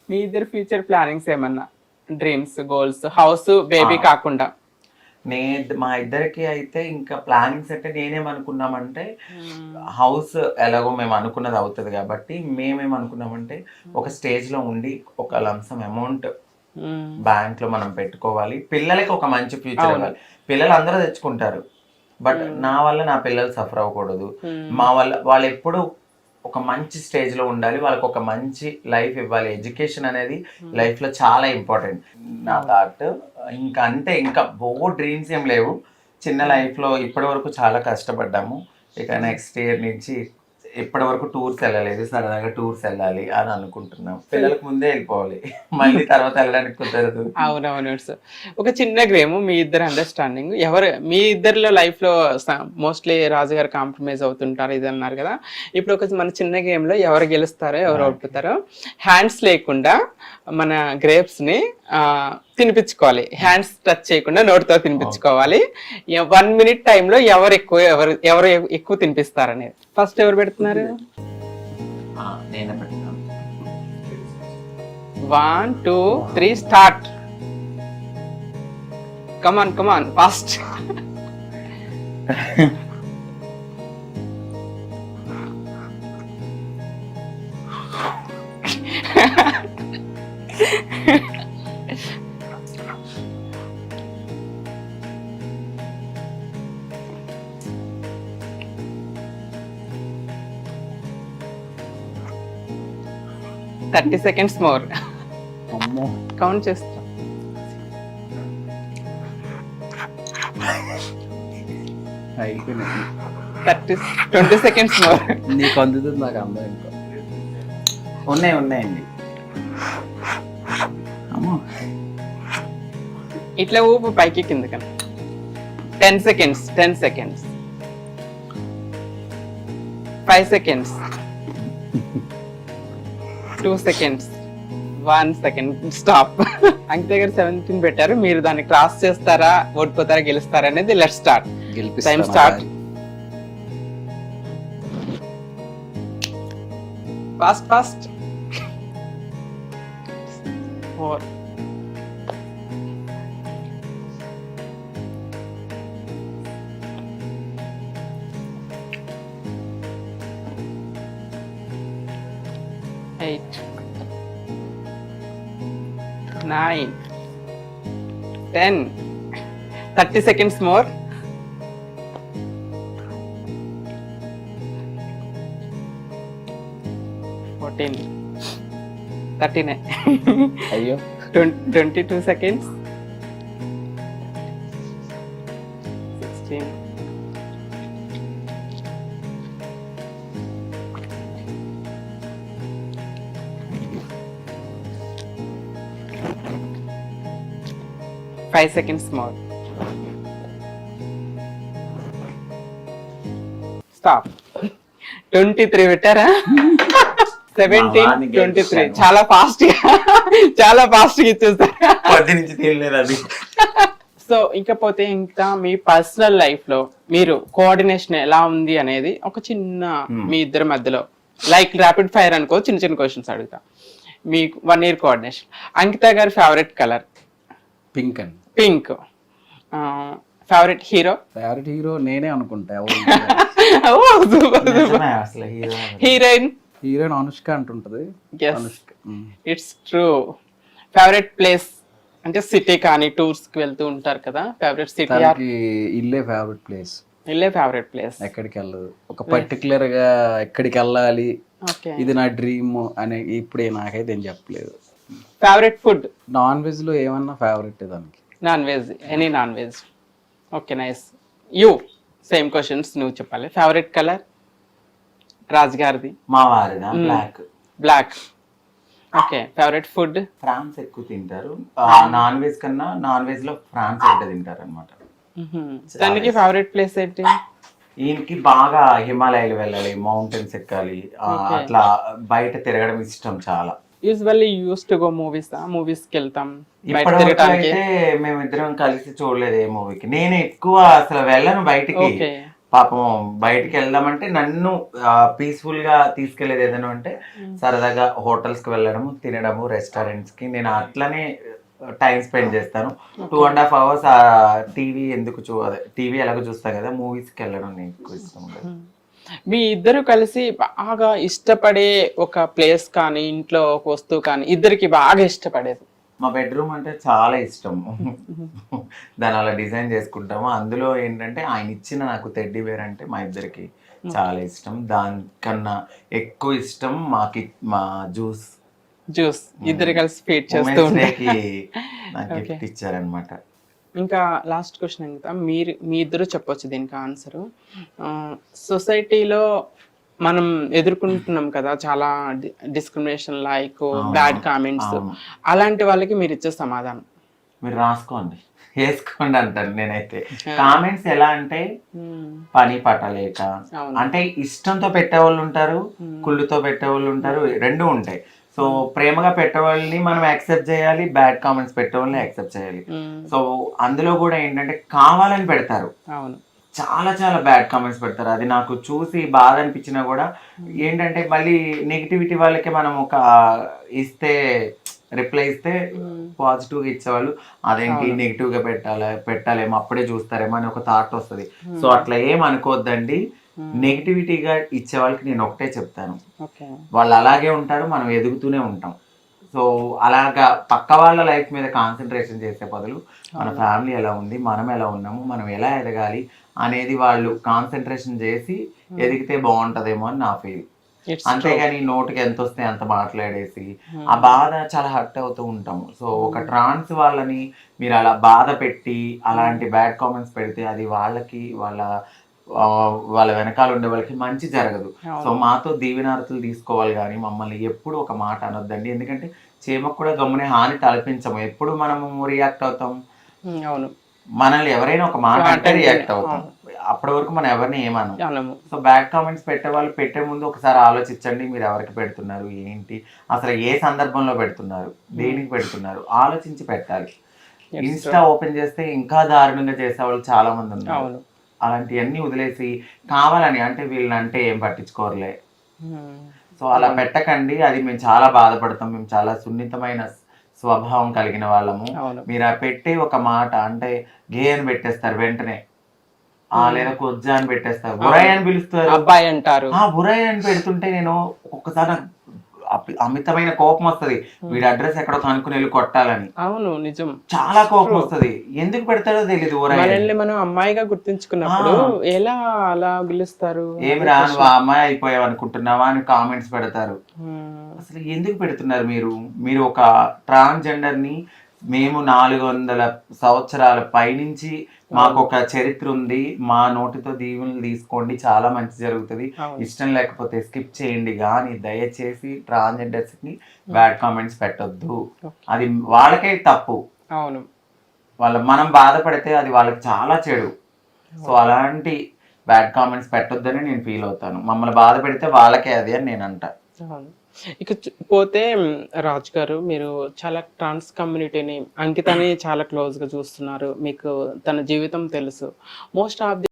మీ ఇద్దరు future plannings ఏమన్నా, dreams, goals, house, baby కాకుండా? మా ఇద్దరికి అయితే ఇంకా ప్లానింగ్స్ అంటే నేనేమనుకున్నామంటే హౌస్ ఎలాగో మేము అనుకున్నది అవుతుంది కాబట్టి మేమేమనుకున్నామంటే ఒక స్టేజ్ లో ఉండి ఒక లంసం అమౌంట్ బ్యాంక్ లో మనం పెట్టుకోవాలి, పిల్లలకి ఒక మంచి ఫ్యూచర్ ఇవ్వాలి. పిల్లలు అందరూ తెచ్చుకుంటారు, బట్ నా వల్ల నా పిల్లలు సఫర్ అవ్వకూడదు. మా వల్ల వాళ్ళు ఎప్పుడు ఒక మంచి స్టేజ్ లో ఉండాలి, వాళ్ళకి ఒక మంచి లైఫ్ ఇవ్వాలి. ఎడ్యుకేషన్ అనేది లైఫ్ లో చాలా ఇంపార్టెంట్ నా థాట్. ఇంకా అంటే ఇంకా డ్రీమ్స్ ఏం లేవు. చిన్న లైఫ్ లో ఇప్పటి వరకు చాలా కష్టపడ్డాము. ఇక నెక్స్ట్ ఇయర్ నుంచి ఇప్పటి వరకు టూర్స్ వెళ్ళలేదు, సరదాగా టూర్స్ వెళ్ళాలి అని అనుకుంటున్నాం. పిల్లలకు ముందే వెళ్ళిపోవాలి, మళ్ళీ తర్వాత వెళ్ళడానికి కుదరదు. అవునవును సార్. ఒక చిన్న గేమ్, మీ ఇద్దరు అండర్స్టాండింగ్, ఎవరు మీ ఇద్దరిలో లైఫ్ లో మోస్ట్లీ రాజు గారు కాంప్రమైజ్ అవుతుంటారు ఇది అన్నారు కదా. ఇప్పుడు ఒక మన చిన్న గేమ్ లో ఎవరు గెలుస్తారో ఎవరు ఓడిపోతారో, హ్యాండ్స్ లేకుండా మన గ్రేప్స్ ని తినిపించుకోవాలి, హ్యాండ్స్ టచ్ చేయకుండా నోటితో తినిపించుకోవాలి. 1 minute టైంలో ఎవరు ఎక్కువ తినిపిస్తారు అనేది. ఫస్ట్ ఎవరు పెడుతున్నారు? 1 2 3 start. Come on fast. Thirty seconds more. Count చేస్తా. అయిపోయినాయి. 20 seconds మోర్. నీకు అందుతుంది, నాకు అందం. ఇంకా ఉన్నాయండి. అమ్మో, ఇట్లా ఊపు పైకి కింద కన్నా. 10 seconds. 5 seconds. 2 seconds. 1 second. Stop. అంకిత గారు 17 పెట్టారు, మీరు దాన్ని క్రాస్ చేస్తారా, ఓడిపోతారా, గెలుస్తారా అనేది. Let's start. Time start. Fast. 4 8 9 10. 30 seconds more. 14 39. అయ్యో. 22 seconds. 16. 5 seconds more. Stop. 23 పెట్టారా? 17 23. చాలా ఫాస్ట్ గా ఇచ్చేస్తారు. సో ఇకపోతే ఇంకా మీ పర్సనల్ లైఫ్ లో మీరు కోఆర్డినేషన్ ఎలా ఉంది అనేది ఒక చిన్న మీ ఇద్దరి మధ్యలో, లైక్ ర్యాపిడ్ ఫైర్ అనుకో, చిన్న క్వశ్చన్స్ అడుగుతా. మీకు 1 year కోఆర్డినేషన్. అంకిత గారి favourite colour? Pink. Favourite hero నేనే అనుకుంటా. హీరోయిన్ అనుష్క అంటుంటది. It's true. ఫేవరెట్ ప్లేస్ అంటే సిటీ కానీ టూర్స్ కి వెళ్తూ ఉంటారు కదా, ఫేవరెట్ సిటీ? ఇల్లే ఫేవరెట్ ప్లేస్. ఎక్కడికి వెళ్ళదు, ఒక పర్టికులర్ గా ఎక్కడికి వెళ్ళాలి, ఇది నా డ్రీమ్ అని ఇప్పుడే నాకైతే ఏం చెప్పలేదు. Favourite food? నాన్ వెజ్ లో ఏమన్నా ఫేవరెట్ దానికి? Non veg, any non veg. Okay, nice. You same questions నువ్వు చెప్పాలి. Favourite colour? రాజ్ గారిది. మా వారిదా black. Okay. Favourite food? Prawns ఎక్కువ తింటారు. నాన్ వెజ్ కన్నా నాన్ వెజ్ లో ఫ్రాన్స్ ఎక్కువ తింటారు అనమాట. దానికి ఫేవరెట్ ప్లేస్ ఏంటి? ఈయనకి బాగా హిమాలయాలు వెళ్ళాలి, మౌంటైన్స్ ఎక్కాలి, అట్లా బయట తిరగడం ఇష్టం చాలా. Usually use to go movies కి వెళ్తాం. ఇప్పటివరకు అయితే మేమిద్దరం కలిసి చూడలేదు ఏ మూవీకి. నేను ఎక్కువ అసలు వెళ్ళను బయటికి. పాపం బయటికి వెళ్దామంటే నన్ను పీస్ఫుల్ గా తీసుకెళ్లేది ఏదైనా అంటే సరదాగా హోటల్స్ కి వెళ్ళడము, తినడము, రెస్టారెంట్స్ కి. నేను అట్లనే టైం స్పెండ్ చేస్తాను. 2.5 hours టీవీ ఎందుకు టీవీ ఎలాగో చూస్తాను కదా, మూవీస్ కి వెళ్ళడం నేను ఎక్కువ ఇష్టం ఉంటుంది. మీ ఇద్దరు కలిసి బాగా ఇష్టపడే ఒక ప్లేస్ కానీ ఇంట్లో ఒక వస్తువు కానీ ఇద్దరికి బాగా ఇష్టపడేది? మా బెడ్రూమ్ అంటే చాలా ఇష్టం. దాన్ని అలా డిజైన్ చేసుకుంటాము. అందులో ఏంటంటే ఆయన ఇచ్చిన నాకు టెడ్డీ బేర్ అంటే మా ఇద్దరికి చాలా ఇష్టం. దానికన్నా ఎక్కువ ఇష్టం మా జ్యూస్. ఇద్దరు కలిసి ఫీడ్ చేస్తూ డేకి నాకు గిఫ్ట్ ఇచ్చారనమాట. ఇంకా లాస్ట్ క్వశ్చన్ ఇంకా మీ ఇద్దరు చెప్పొచ్చు దీనికి ఆన్సర్. సొసైటీలో మనం ఎదుర్కొంటున్నాం కదా చాలా డిస్క్రిమినేషన్, లైక్ బ్యాడ్ కామెంట్స్, అలాంటి వాళ్ళకి మీరు ఇచ్చే సమాధానం? మీరు రాసుకోండి, వేసుకోండి అంటారు నేనైతే. కామెంట్స్ ఎలా అంటే పని పట్టలేక, అంటే ఇష్టంతో పెట్టేవాళ్ళు ఉంటారు, కుళ్ళుతో పెట్టేవాళ్ళు ఉంటారు, రెండు ఉంటాయి. సో ప్రేమగా పెట్టేవాళ్ళని మనం యాక్సెప్ట్ చేయాలి, బ్యాడ్ కామెంట్స్ పెట్టేవాళ్ళని యాక్సెప్ట్ చేయాలి. సో అందులో కూడా ఏంటంటే కావాలని పెడతారు, అవును, చాలా చాలా బ్యాడ్ కామెంట్స్ పెడతారు. అది నాకు చూసి బాధ అనిపించినా కూడా ఏంటంటే మళ్ళీ నెగిటివిటీ వాళ్ళకి మనం ఒక ఇస్తే, రిప్లై ఇస్తే పాజిటివ్గా ఇచ్చేవాళ్ళు అదేంటి నెగిటివ్గా పెట్టాలేమో అప్పుడే చూస్తారేమో అని ఒక థాట్ వస్తుంది. సో అట్లా ఏం అనుకోవద్దండి. నెగిటివిటీగా ఇచ్చే వాళ్ళకి నేను ఒకటే చెప్తాను, వాళ్ళు అలాగే ఉంటారు, మనం ఎదుగుతూనే ఉంటాం. సో అలాగా పక్క వాళ్ళ లైఫ్ మీద కాన్సన్ట్రేషన్ చేసే బదులు మన ఫ్యామిలీ ఎలా ఉంది, మనం ఎలా ఉన్నాము, మనం ఎలా ఎదగాలి అనేది వాళ్ళు కాన్సన్ట్రేషన్ చేసి ఎదిగితే బాగుంటదేమో అని నా ఫీల్. అంతేగాని నోటికి ఎంత వస్తే అంత మాట్లాడేసి ఆ బాధ చాలా హర్ట్ అవుతూ ఉంటాము. సో ఒక ట్రాన్స్ వాళ్ళని మీరు అలా బాధ పెట్టి అలాంటి బ్యాడ్ కామెంట్స్ పెడితే అది వాళ్ళకి వాళ్ళ వెనకాల ఉండే వాళ్ళకి మంచి జరగదు. సో మాతో దీవెనార్తులు తీసుకోవాలి కానీ మమ్మల్ని ఎప్పుడు ఒక మాట అనొద్దండి. ఎందుకంటే చీమకు కూడా గమ్మునే హాని తలపించము, ఎప్పుడు మనము రియాక్ట్ అవుతాం. అవును, మనల్ని ఎవరైనా ఒక మాట అంటే రియాక్ట్ అవుతాం, అప్పటి వరకు మనం ఎవరిని ఏమనం. సో బ్యాడ్ కామెంట్స్ పెట్టే వాళ్ళు పెట్టే ముందు ఒకసారి ఆలోచించండి, మీరు ఎవరికి పెడుతున్నారు, ఏంటి, అసలు ఏ సందర్భంలో పెడుతున్నారు, దేనికి పెడుతున్నారు, ఆలోచించి పెట్టాలి. ఇన్స్టా ఓపెన్ చేస్తే ఇంకా దారుణంగా చేసే వాళ్ళు చాలా మంది ఉన్నారు. అలాంటివన్నీ వదిలేసి కావాలని అంటే వీళ్ళంటే ఏం పట్టించుకోరులే, సో అలా పెట్టకండి. అది మేము చాలా బాధపడతాం, మేము చాలా సున్నితమైన స్వభావం కలిగిన వాళ్ళము. మీరు ఆ పెట్టే ఒక మాట అంటే గే అని పెట్టేస్తారు వెంటనే, లేదా కొజ్జా అని పెట్టేస్తారు, బురాయి అని పిలుస్తారు, అబ్బాయి అంటారు. బురాయి అని పెడుతుంటే నేను ఒక్కొక్కసారి అమితమైన కోపం వస్తుంది, వీడి అడ్రస్ ఎక్కడో కనుక్కుని వెళ్ళి కొట్టాలని. అవును, నిజం, చాలా కోపం వస్తుంది. ఎందుకు పెడతారో తెలియదు. మనల్ని మనం అమ్మాయిగా గుర్తించుకున్నప్పుడు ఎలా అలా పిలుస్తారు, ఏమి రా నువ్వు అమ్మాయి అయిపోయావు అనుకుంటున్నావా అని కామెంట్స్ పెడతారు. అసలు ఎందుకు పెడుతున్నారు మీరు ఒక ట్రాన్స్జెండర్ ని మేము 400 సంవత్సరాల పైనుంచి మాకు ఒక చరిత్ర ఉంది, మా నోటితో దీవెనలు తీసుకోండి, చాలా మంచి జరుగుతుంది, ఇష్టం లేకపోతే స్కిప్ చేయండి, కానీ దయచేసి ట్రాన్స్జెండర్స్ కి బ్యాడ్ కామెంట్స్ పెట్టొద్దు. అది వాళ్ళకే తప్పు. అవును, మనం బాధపడితే అది వాళ్ళకి చాలా చెడు. సో అలాంటి బ్యాడ్ కామెంట్స్ పెట్టొద్దని నేను ఫీల్ అవుతాను. మమ్మల్ని బాధ పెడితే వాళ్ళకే అది అని నేను అంటా. ఇక పోతే రాజు గారు, మీరు చాలా ట్రాన్స్ కమ్యూనిటీని, అంకితని చాలా క్లోజ్ గా చూస్తున్నారు, మీకు తన జీవితం తెలుసు. Most of